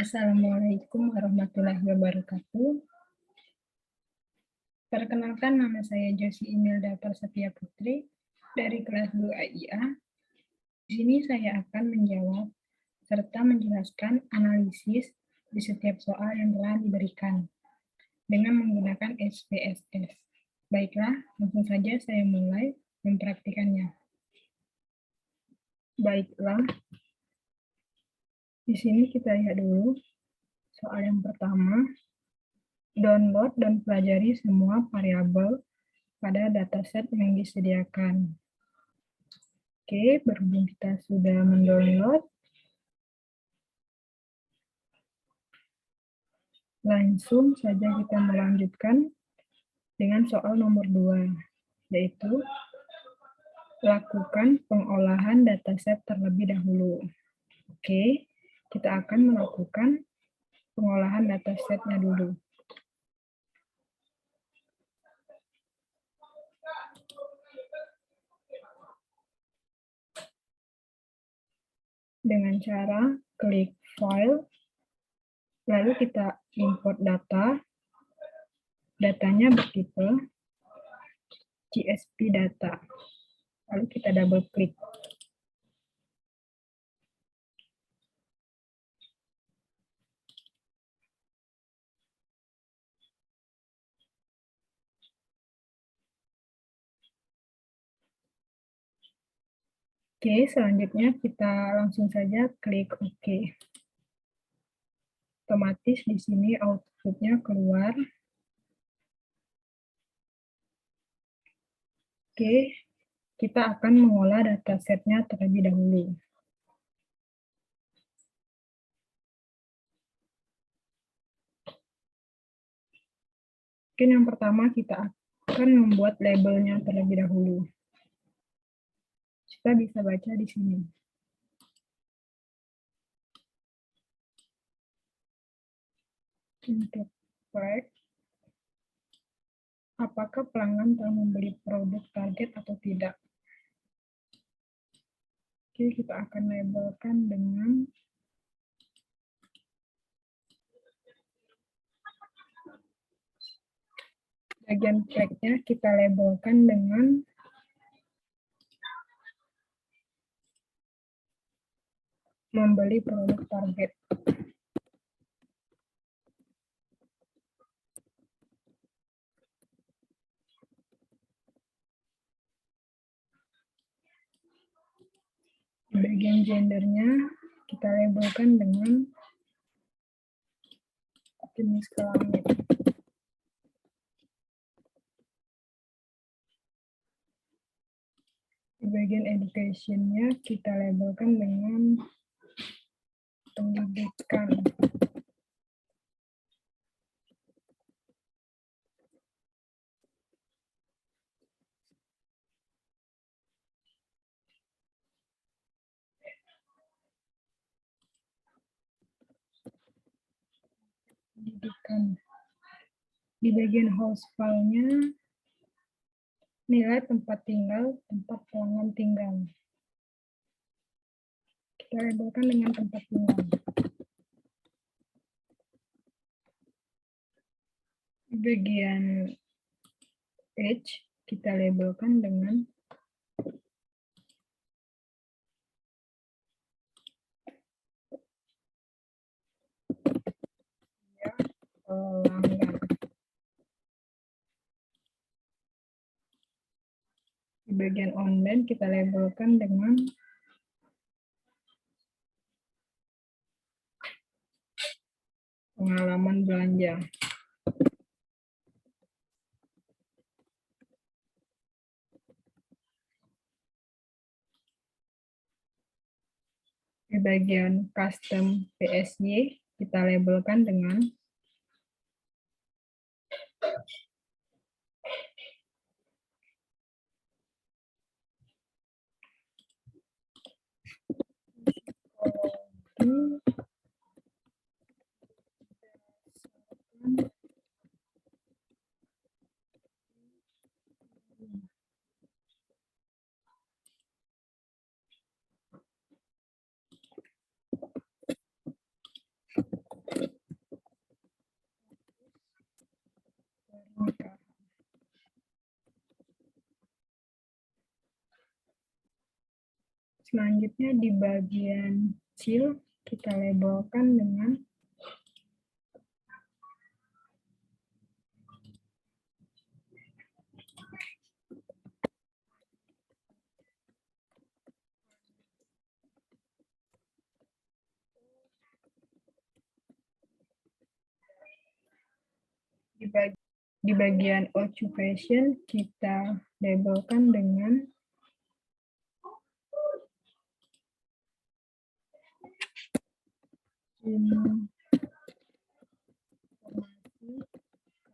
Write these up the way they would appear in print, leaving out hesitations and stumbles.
Assalamualaikum warahmatullahi wabarakatuh. Perkenalkan, nama saya Josie Imelda Prasetya Putri dari kelas 2 AIA. Di sini saya akan menjawab serta menjelaskan analisis di setiap soal yang telah diberikan dengan menggunakan SPSS. Baiklah, langsung saja saya mulai mempraktikannya. Baiklah, di sini kita lihat dulu soal yang pertama. Download dan pelajari semua variabel pada dataset yang disediakan. Oke, berhubung kita sudah mendownload, langsung saja kita melanjutkan dengan soal nomor 2, yaitu lakukan pengolahan dataset terlebih dahulu. Oke, kita akan melakukan pengolahan datasetnya dulu. Dengan cara klik file, lalu kita import data, datanya bertipe CSV data, lalu kita double klik. Oke, selanjutnya kita langsung saja klik OK. Otomatis di sini output-nya keluar. Oke, kita akan mengolah datasetnya terlebih dahulu. Mungkin yang pertama kita akan membuat labelnya terlebih dahulu. Kita bisa baca di sini. Untuk track, apakah pelanggan telah membeli produk target atau tidak? Oke, kita akan labelkan dengan bagian track-nya kita labelkan dengan membeli produk target. Di bagian gendernya kita labelkan dengan jenis kelamin. Di bagian education-nya kita labelkan dengan pendidikan. Di bagian host file-nya nilai tempat tinggal, tempat pelanggan tinggal. Kita labelkan dengan tempat tinggal. Di bagian age kita labelkan dengan pelanggan. Di bagian online kita labelkan dengan pengalaman belanja. Di bagian custom PSY kita labelkan dengan Selanjutnya di bagian CIL kita labelkan dengan di bagian occupation kita labelkan dengan informasi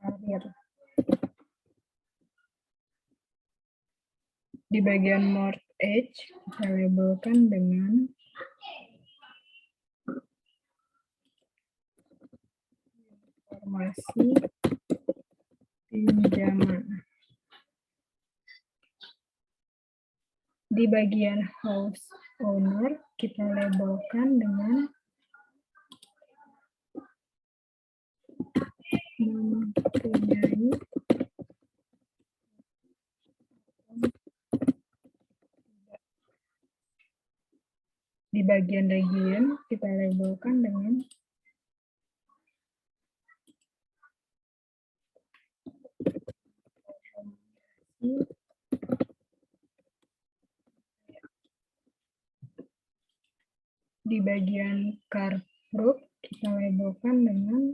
karir. Di bagian mortgage kita labelkan dengan informasi pinjaman. Di bagian house owner kita labelkan dengan mempunyai di bagian region kita labelkan dengan di bagian car group kita labelkan dengan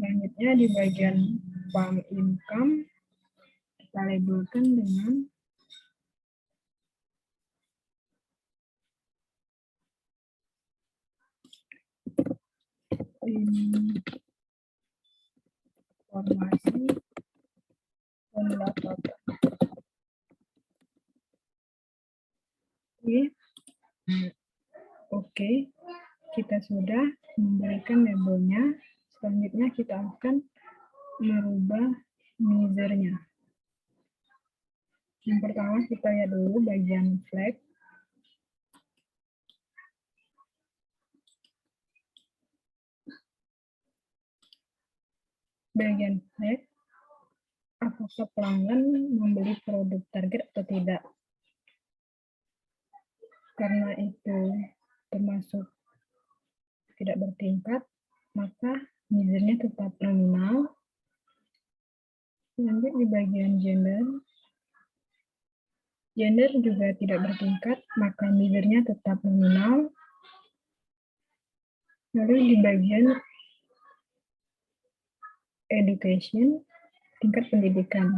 selanjutnya di bagian farm income kita labelkan dengan informasi pendapatan. Oke, kita sudah memberikan labelnya. Selanjutnya kita akan merubah measurnya. Yang pertama kita lihat dulu bagian flag. Bagian flag, apakah pelanggan membeli produk target atau tidak. Karena itu termasuk tidak bertingkat, maka measurnya tetap nominal. Lanjut di bagian gender. Gender juga tidak bertingkat, maka measurnya tetap nominal. Lalu di bagian education, tingkat pendidikan.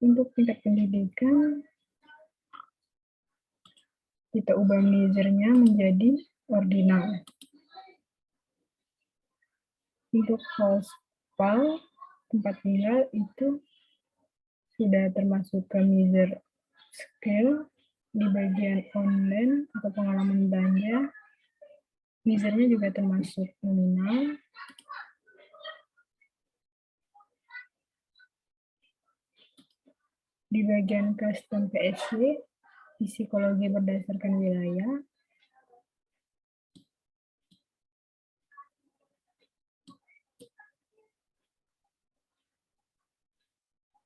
Untuk tingkat pendidikan, kita ubah measurnya menjadi ordinal. Untuk household, tempat tinggal itu sudah termasuk ke measure scale. Di bagian online atau pengalaman belanja, measurnya juga termasuk nominal. Di bagian custom PSC, psikologi berdasarkan wilayah,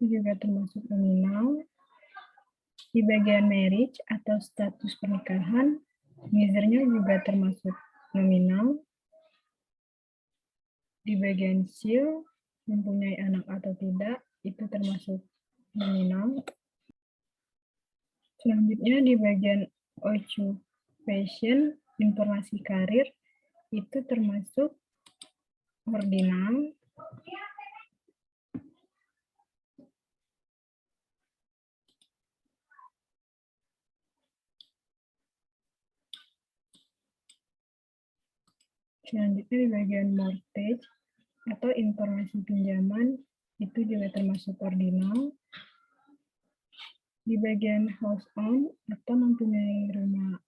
juga termasuk nominal. Di bagian marriage atau status pernikahan, measurnya juga termasuk nominal. Di bagian seal, mempunyai anak atau tidak, itu termasuk nominal. Selanjutnya di bagian occupation, informasi karir, itu termasuk ordinal. Selanjutnya di bagian mortgage atau informasi pinjaman, itu juga termasuk ordinal. Di bagian house own atau mempunyai rumah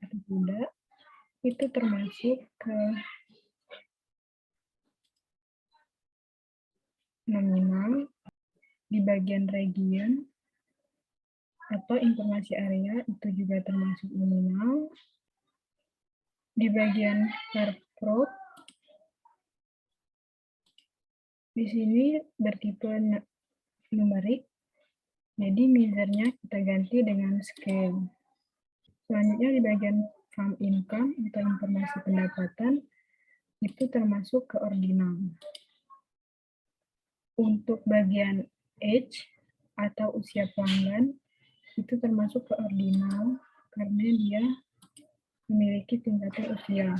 atau tidak, itu termasuk ke nominal. di bagian region atau informasi area itu juga termasuk nominal. Di bagian CarProp, di sini bertipe numerik, jadi measure-nya kita ganti dengan scale. Selanjutnya di bagian farm income atau informasi pendapatan, itu termasuk ke ordinal. Untuk bagian age atau usia pelanggan, itu termasuk ke ordinal karena dia memiliki tingkatan usia.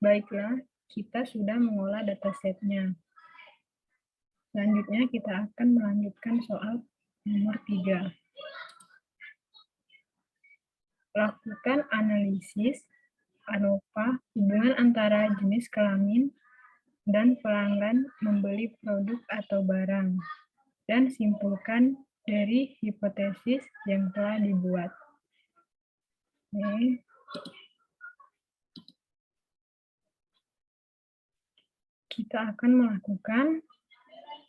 Baiklah, kita sudah mengolah datasetnya. Selanjutnya kita akan melanjutkan soal nomor 3. Lakukan analisis ANOVA hubungan antara jenis kelamin dan pelanggan membeli produk atau barang, dan simpulkan dari hipotesis yang telah dibuat. Oke. Kita akan melakukan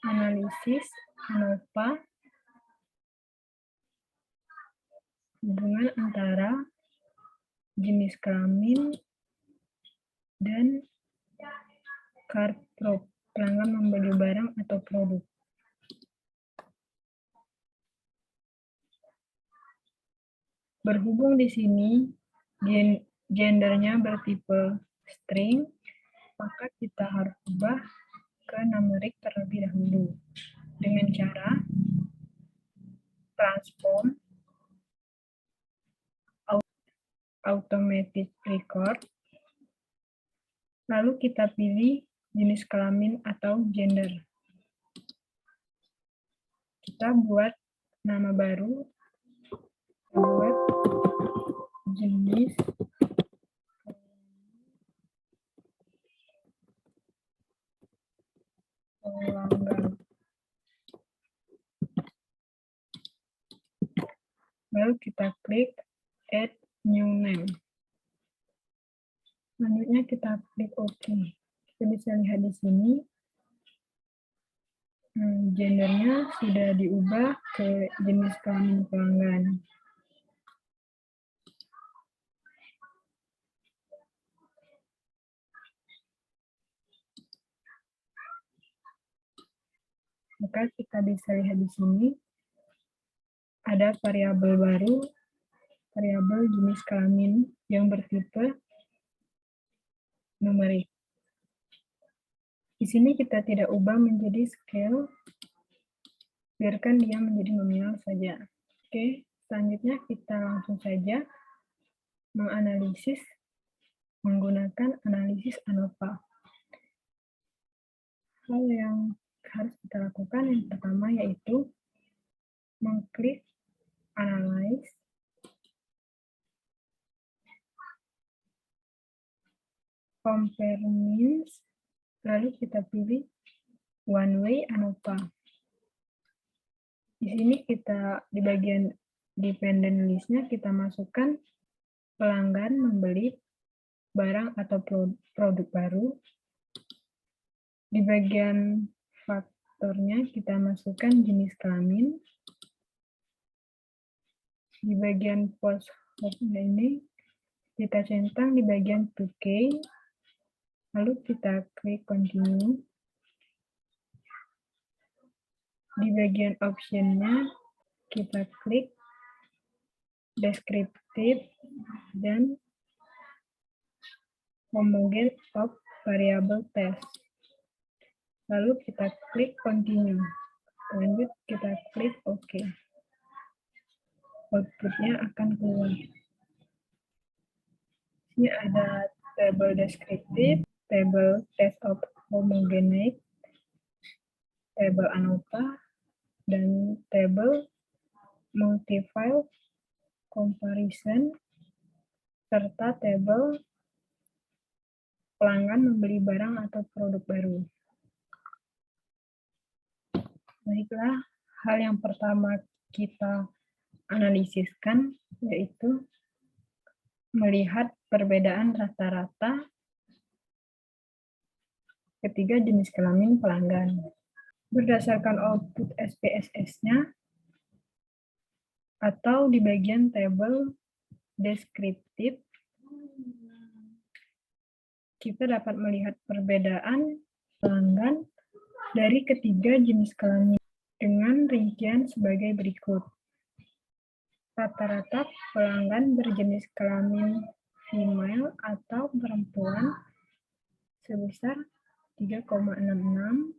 analisis ANOVA hubungan antara jenis kelamin dan CarProp, pelanggan membeli barang atau produk. Berhubung di sini gendernya bertipe string, maka kita harus ubah ke numerik terlebih dahulu dengan cara transform automatic record, lalu kita pilih jenis kelamin atau gender. Kita buat nama baru, buat jenis pelanggan. Lalu kita klik add new name. Selanjutnya kita klik OK. Kita bisa lihat di sini gendernya sudah diubah ke jenis kelamin pelanggan. Maka kita bisa lihat di sini ada variabel baru, variabel jenis kelamin yang bertipe numerik. Di sini kita tidak ubah menjadi scale, biarkan dia menjadi nominal saja. Oke, selanjutnya kita langsung saja menganalisis menggunakan analisis ANOVA. Hal yang harus kita lakukan yang pertama yaitu mengklik Analyze, Compare Means, lalu kita pilih One Way ANOVA. Di sini kita di bagian dependent list-nya kita masukkan pelanggan membeli barang atau produk baru. Di bagian faktornya kita masukkan jenis kelamin. Di bagian post ini kita centang di bagian 2K. Lalu kita klik continue. Di bagian option-nya kita klik descriptive dan homogen of variable test. Lalu kita klik continue. Lanjut kita klik OK. Output-nya akan keluar. Ini ada table descriptive, table test of homogeneity, table ANOVA, dan table multi-file comparison, serta table pelanggan membeli barang atau produk baru. Baiklah, hal yang pertama kita analisiskan yaitu melihat perbedaan rata-rata ketiga jenis kelamin pelanggan. Berdasarkan output SPSS-nya atau di bagian tabel deskriptif, kita dapat melihat perbedaan pelanggan dari ketiga jenis kelamin dengan rincian sebagai berikut. Rata-rata pelanggan berjenis kelamin female atau perempuan sebesar 3,66.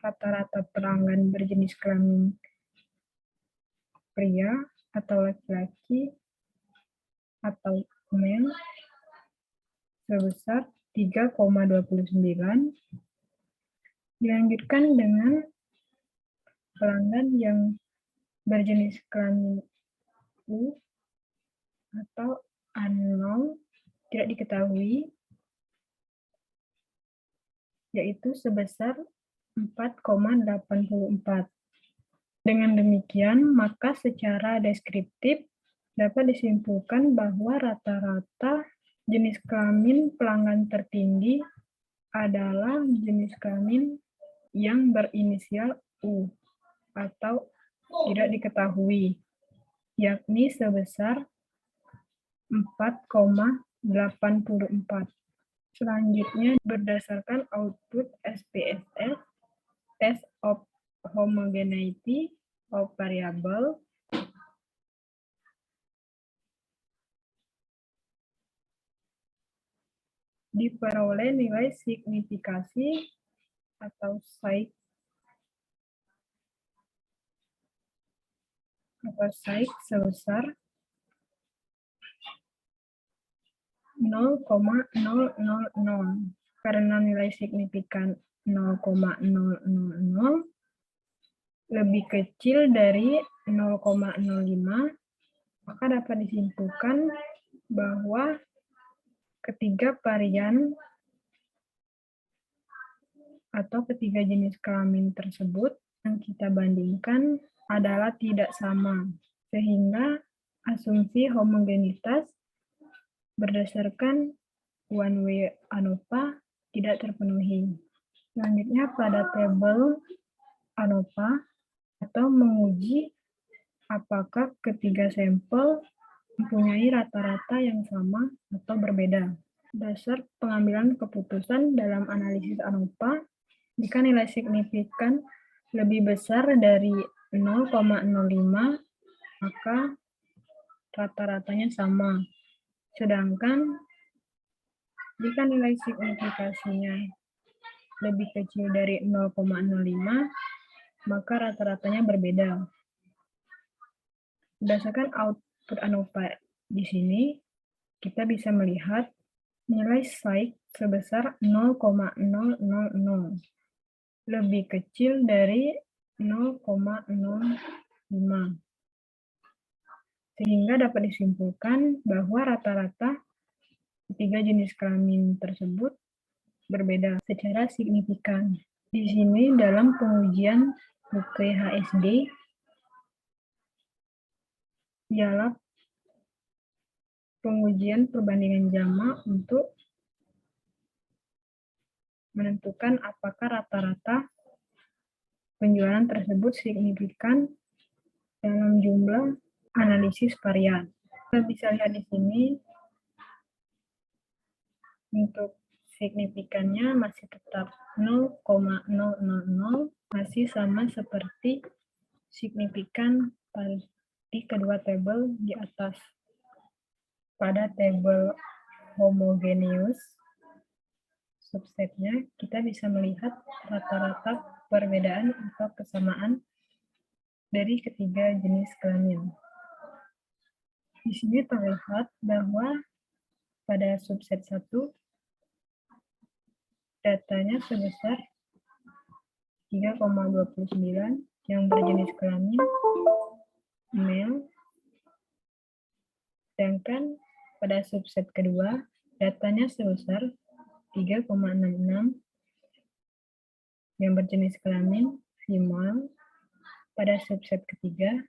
Rata-rata pelanggan berjenis kelamin pria atau laki-laki atau male sebesar 3,29. Dilanjutkan dengan pelanggan yang berjenis kelamin U atau unknown, tidak diketahui, yaitu sebesar 4,84. Dengan demikian, maka secara deskriptif dapat disimpulkan bahwa rata-rata jenis kelamin pelanggan tertinggi adalah jenis kelamin yang berinisial U atau tidak diketahui, yakni sebesar 4,84. Selanjutnya, berdasarkan output SPSS, Test of Homogeneity of Variable, diperoleh nilai signifikasi atau SAIC sebesar 0,000. Karena nilai signifikan 0,000 lebih kecil dari 0,05, maka dapat disimpulkan bahwa ketiga varian atau ketiga jenis kelamin tersebut yang kita bandingkan adalah tidak sama, sehingga asumsi homogenitas berdasarkan one-way ANOVA tidak terpenuhi. Selanjutnya pada tabel ANOVA atau menguji apakah ketiga sampel mempunyai rata-rata yang sama atau berbeda. Dasar pengambilan keputusan dalam analisis ANOVA, jika nilai signifikan lebih besar dari 0,05, maka rata-ratanya sama. Sedangkan jika nilai signifikasinya lebih kecil dari 0,05, maka rata-ratanya berbeda. Berdasarkan output ANOVA di sini, kita bisa melihat nilai SAIC sebesar 0,000, lebih kecil dari 0,05. Sehingga dapat disimpulkan bahwa rata-rata ketiga jenis kelamin tersebut berbeda secara signifikan. Di sini dalam pengujian UKHSD ialah pengujian perbandingan jamak untuk menentukan apakah rata-rata penjualan tersebut signifikan dalam jumlah analisis varian. Kita bisa lihat di sini untuk signifikannya masih tetap 0,000, masih sama seperti signifikan di kedua tabel di atas. Pada tabel homogeneous subsetnya, kita bisa melihat rata-rata perbedaan atau kesamaan dari ketiga jenis kelamin. Di sini terlihat bahwa pada subset 1, datanya sebesar 3,29 yang berjenis kelamin male, sedangkan pada subset kedua, datanya sebesar 3,66 yang berjenis kelamin female. Pada subset ketiga,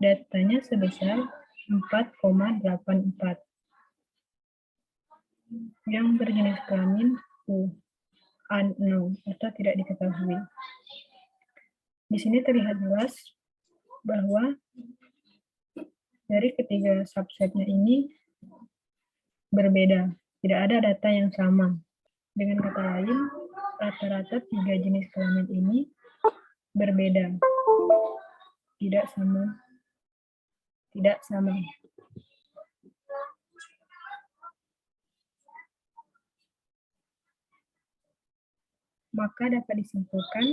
datanya sebesar 4,84. yang berjenis kelamin U, unknown atau tidak diketahui. Di sini terlihat jelas bahwa dari ketiga subsetnya ini berbeda, tidak ada data yang sama. Dengan kata lain, rata-rata tiga jenis kelamin ini berbeda, tidak sama. Maka dapat disimpulkan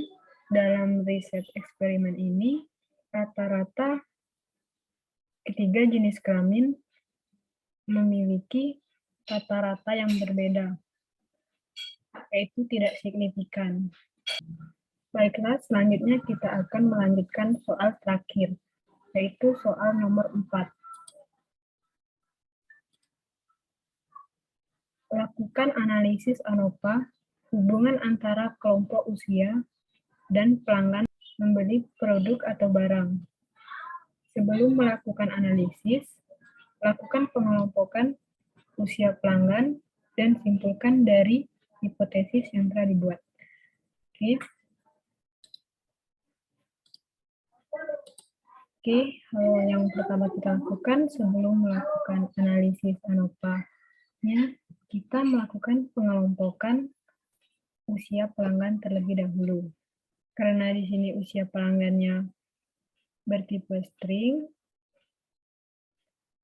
dalam riset eksperimen ini, rata-rata ketiga jenis kelamin memiliki rata-rata yang berbeda, yaitu tidak signifikan. Baiklah, selanjutnya kita akan melanjutkan soal terakhir, yaitu soal nomor 4. Lakukan analisis ANOVA, hubungan antara kelompok usia dan pelanggan membeli produk atau barang. Sebelum melakukan analisis, lakukan pengelompokan usia pelanggan dan simpulkan dari hipotesis yang telah dibuat. Oke, hal yang pertama kita lakukan sebelum melakukan analisis ANOVA-nya, kita melakukan pengelompokan usia pelanggan terlebih dahulu. Karena di sini usia pelanggannya bertipe string,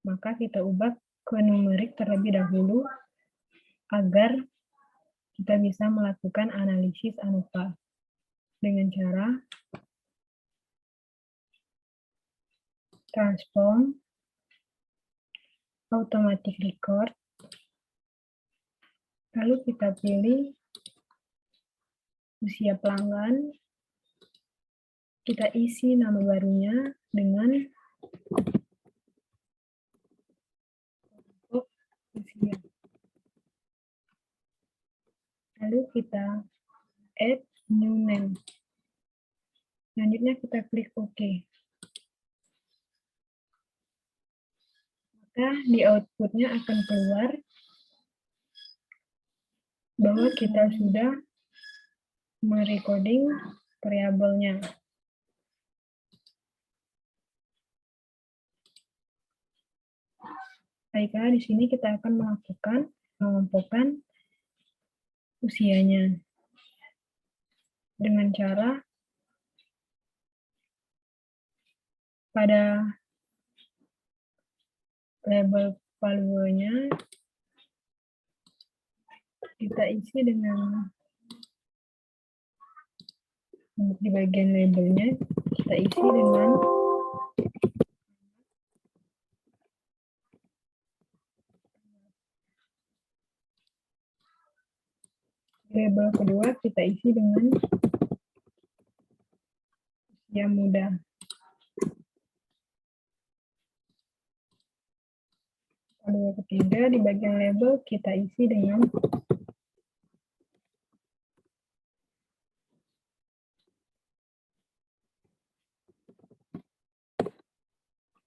maka kita ubah ke numerik terlebih dahulu agar kita bisa melakukan analisis ANOVA dengan cara transform automatic record, lalu kita pilih usia pelanggan, kita isi nama barunya dengan usia. Lalu kita add new name. Selanjutnya kita klik OK. Maka di outputnya akan keluar bahwa kita sudah merecording variabelnya. Baiklah, di sini kita akan melakukan pengelompokan usianya dengan cara pada label valuenya kita isi dengan di bagian labelnya kita isi dengan label kedua kita isi dengan usia muda. Lalu ketiga di bagian label kita isi dengan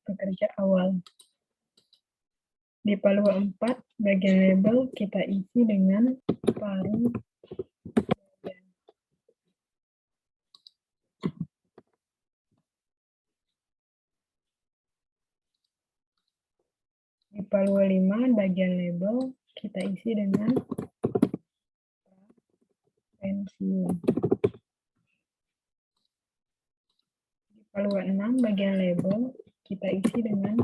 pekerja awal. Di palua 4 bagian label kita isi dengan paruh bagian. Di palua 5 bagian label kita isi dengan pensiun. Di palua 6 bagian label kita isi dengan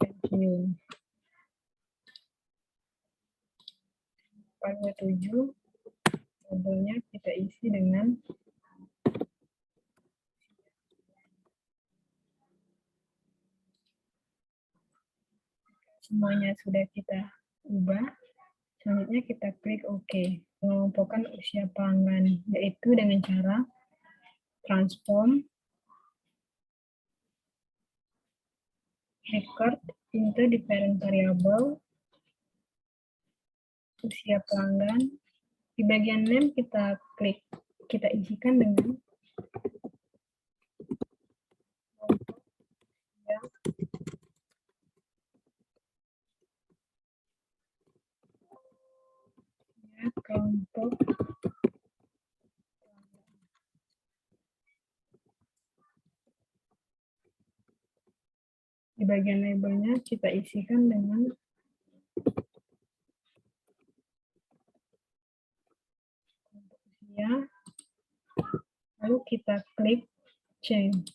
pensiun. Palua 7 labelnya kita isi dengan semuanya sudah kita ubah. Selanjutnya kita klik OK. Mengelompokan usia pelanggan, yaitu dengan cara transform record into different variable usia pelanggan. Di bagian name kita klik, kita isikan dengan kelompok di bagian labelnya kita isikan dengan usia, lalu kita klik change.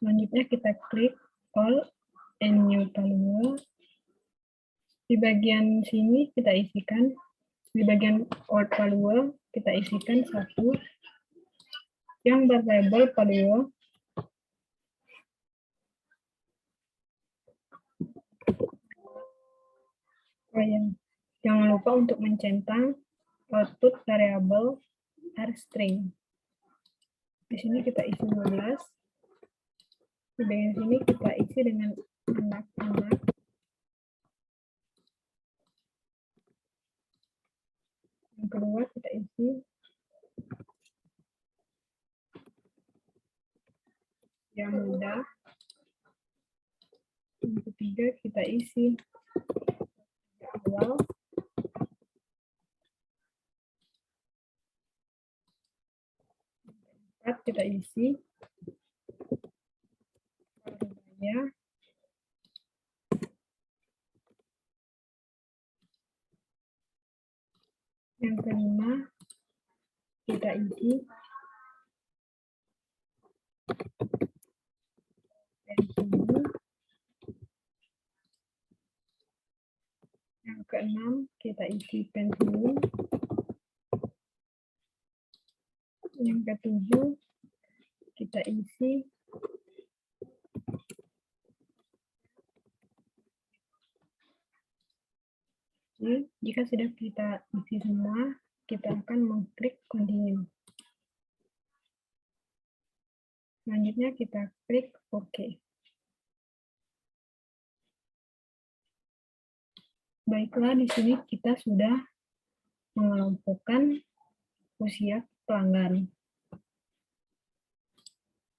Selanjutnya kita klik all and new valuable. Di bagian sini kita isikan, di bagian old valuable kita isikan satu yang berlabel valuable. Oh ya, jangan lupa untuk mencentang output variabel rstring. Di sini kita isi 12. Di bagian sini kita isi dengan anak-anak. Yang kedua kita isi yang muda. Yang ketiga kita isi awal. Yang keempat kita isi ya. Yang kelima kita isi pensiun. Yang keenam kita isi pensiun. Yang ketujuh kita isi jika sudah kita isi semua, kita akan mengklik continue. Selanjutnya kita klik OK. Baiklah, di sini kita sudah mengelompokkan usia pelanggan.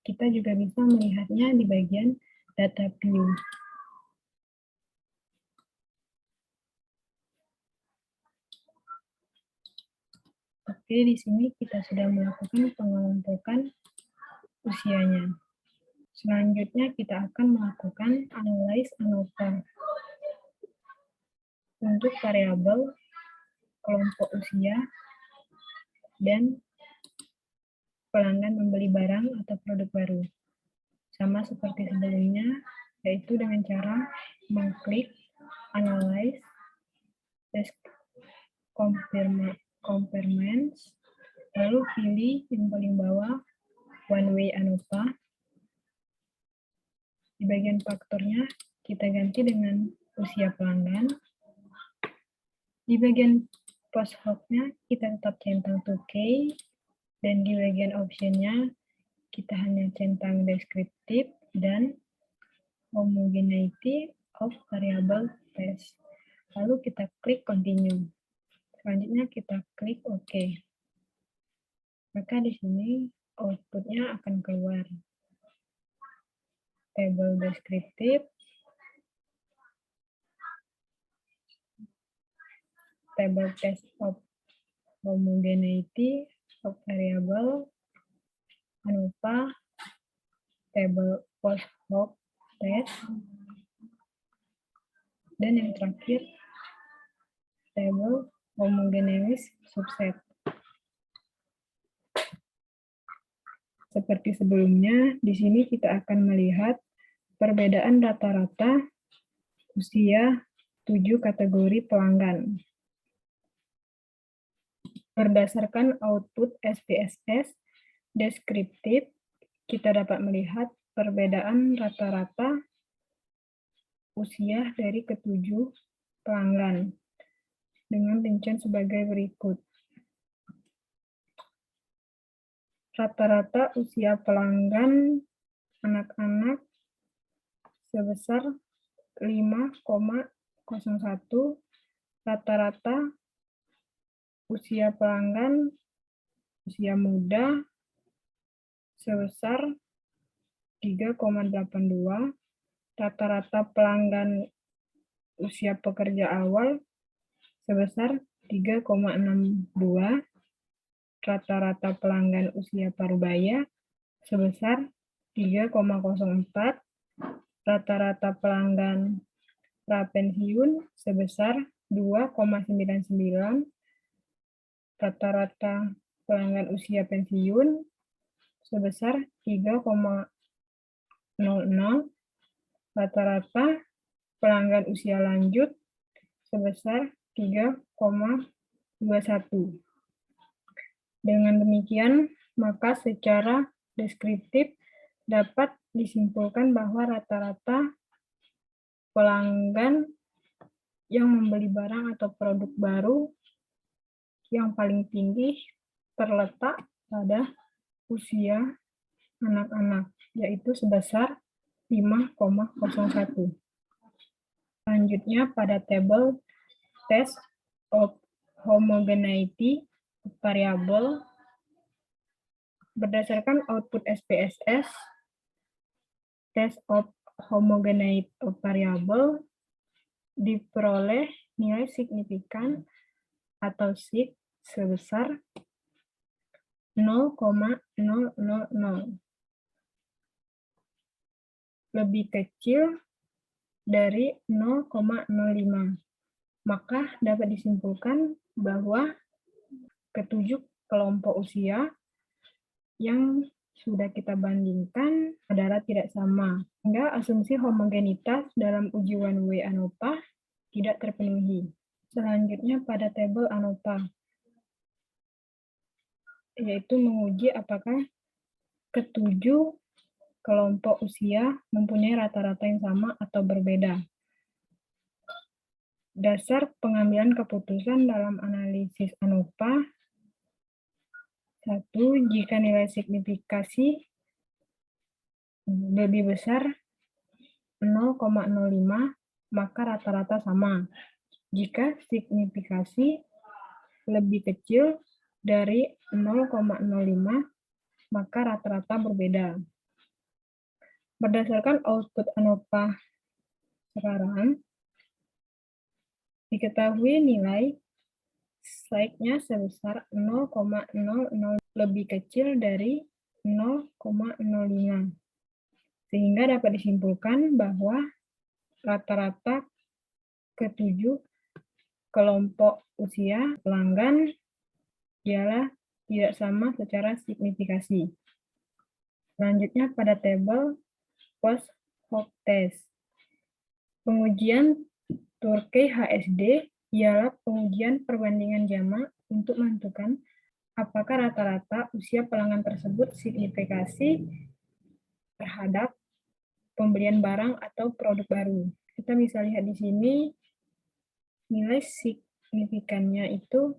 Kita juga bisa melihatnya di bagian data view. Oke, di sini kita sudah melakukan pengelompokan usianya. Selanjutnya kita akan melakukan analyze ANOVA untuk variabel kelompok usia dan pelanggan membeli barang atau produk baru. Sama seperti sebelumnya, yaitu dengan cara mengklik analyze, compare-ments, lalu pilih yang paling bawah one way ANOVA. Di bagian faktornya kita ganti dengan usia pelanggan. Di bagian post hoc-nya kita tetap centang 2K, dan di bagian option-nya kita hanya centang deskriptif dan homogeneity of variable test. Lalu kita klik continue. Selanjutnya kita klik OK. Maka di sini output-nya akan keluar. Table deskriptif, table test of homogeneity of variable, ANOVA, table post hoc test, dan yang terakhir table homogeneous subset. Seperti sebelumnya, di sini kita akan melihat perbedaan rata-rata usia 7 kategori pelanggan. Berdasarkan output SPSS deskriptif, kita dapat melihat perbedaan rata-rata usia dari ketujuh pelanggan dengan rincian sebagai berikut. Rata-rata usia pelanggan anak-anak sebesar 5,01, rata-rata usia pelanggan usia muda sebesar 3,82, rata-rata pelanggan usia pekerja awal sebesar 3,62, rata-rata pelanggan usia parubaya sebesar 3,04, rata-rata pelanggan prapensiun sebesar 2,99, rata-rata pelanggan usia pensiun sebesar 3,00, rata-rata pelanggan usia lanjut sebesar 3,21. Dengan demikian, maka secara deskriptif dapat disimpulkan bahwa rata-rata pelanggan yang membeli barang atau produk baru yang paling tinggi terletak pada usia anak-anak, yaitu sebesar 5,01. Selanjutnya pada tabel test of homogeneity variable berdasarkan output SPSS, test of homogeneity of variable diperoleh nilai signifikan atau sig sebesar 0,000, lebih kecil dari 0,05. Maka dapat disimpulkan bahwa ketujuh kelompok usia yang sudah kita bandingkan adalah tidak sama, sehingga asumsi homogenitas dalam uji one-way ANOVA tidak terpenuhi. Selanjutnya pada tabel ANOVA, yaitu menguji apakah ketujuh kelompok usia mempunyai rata-rata yang sama atau berbeda. Dasar pengambilan keputusan dalam analisis ANOVA: 1. Jika nilai signifikasi lebih besar 0,05, maka rata-rata sama. Jika signifikasi lebih kecil dari 0,05, maka rata-rata berbeda. Berdasarkan output ANOVA sekarang, diketahui nilai SAIK-nya sebesar 0,00 lebih kecil dari 0,05. Sehingga dapat disimpulkan bahwa rata-rata ketujuh kelompok usia pelanggan ialah tidak sama secara signifikasi. Selanjutnya pada tabel post hoc test. Pengujian Turkey HSD ialah pengujian perbandingan jamak untuk menentukan apakah rata-rata usia pelanggan tersebut signifikasi terhadap pembelian barang atau produk baru. Kita bisa lihat di sini nilai signifikannya itu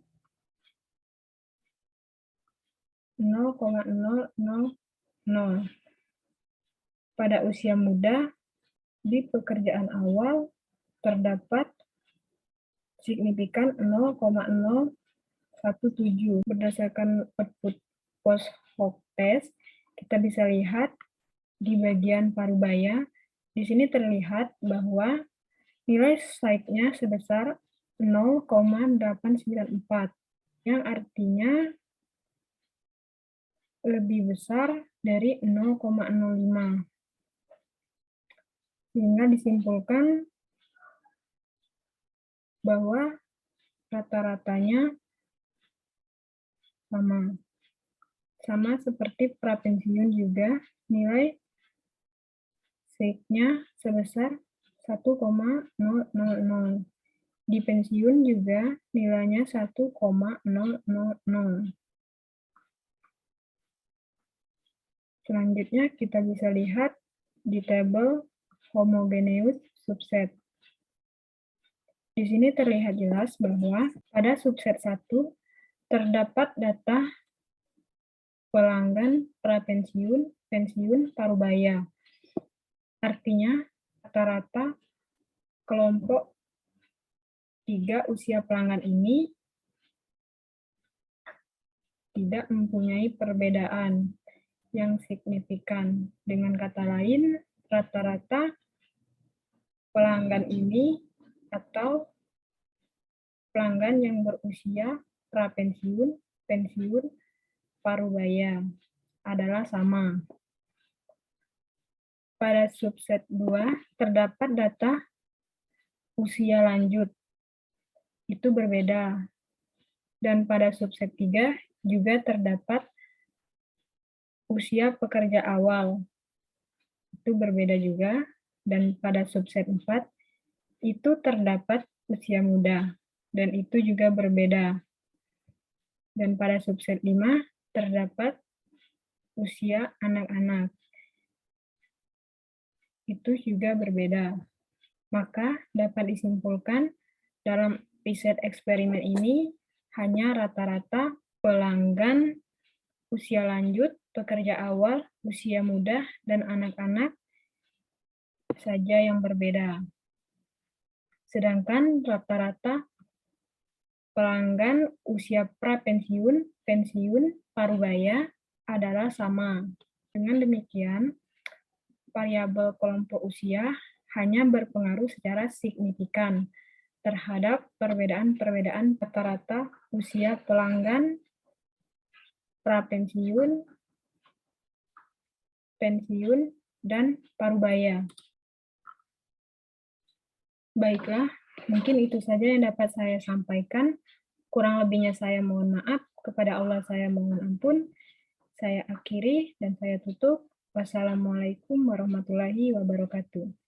0,000. Pada usia muda, di pekerjaan awal terdapat signifikan 0,017. Berdasarkan output post hoc test, kita bisa lihat di bagian parubaya, di sini terlihat bahwa nilai SAIK-nya sebesar 0,894, yang artinya lebih besar dari 0,05. Sehingga disimpulkan bahwa rata-ratanya sama seperti prapensiun juga, nilai SAIK-nya sebesar 1,000. Di pensiun juga nilainya 1,000. Selanjutnya kita bisa lihat di tabel homogeneous subset. Di sini terlihat jelas bahwa pada subset 1 terdapat data pelanggan prapensiun, pensiun, parubaya. Artinya rata-rata kelompok 3 usia pelanggan ini tidak mempunyai perbedaan yang signifikan. Dengan kata lain, rata-rata pelanggan ini atau pelanggan yang berusia prapensiun, pensiun, parubaya adalah sama. Pada subset 2 terdapat data usia lanjut, itu berbeda. Dan pada subset 3 juga terdapat usia pekerja awal, itu berbeda juga. Dan pada subset 4 itu terdapat usia muda, dan itu juga berbeda. Dan pada subset 5 terdapat usia anak-anak, itu juga berbeda. Maka dapat disimpulkan dalam riset eksperimen ini hanya rata-rata pelanggan usia lanjut, pekerja awal, usia muda, dan anak-anak saja yang berbeda. Sedangkan rata-rata pelanggan usia prapensiun, pensiun, parubaya adalah sama. Dengan demikian, variabel kelompok usia hanya berpengaruh secara signifikan terhadap perbedaan-perbedaan rata-rata usia pelanggan prapensiun, pensiun, dan parubaya. Baiklah, mungkin itu saja yang dapat saya sampaikan. Kurang lebihnya saya mohon maaf. Kepada Allah saya mohon ampun. Saya akhiri dan saya tutup. Wassalamualaikum warahmatullahi wabarakatuh.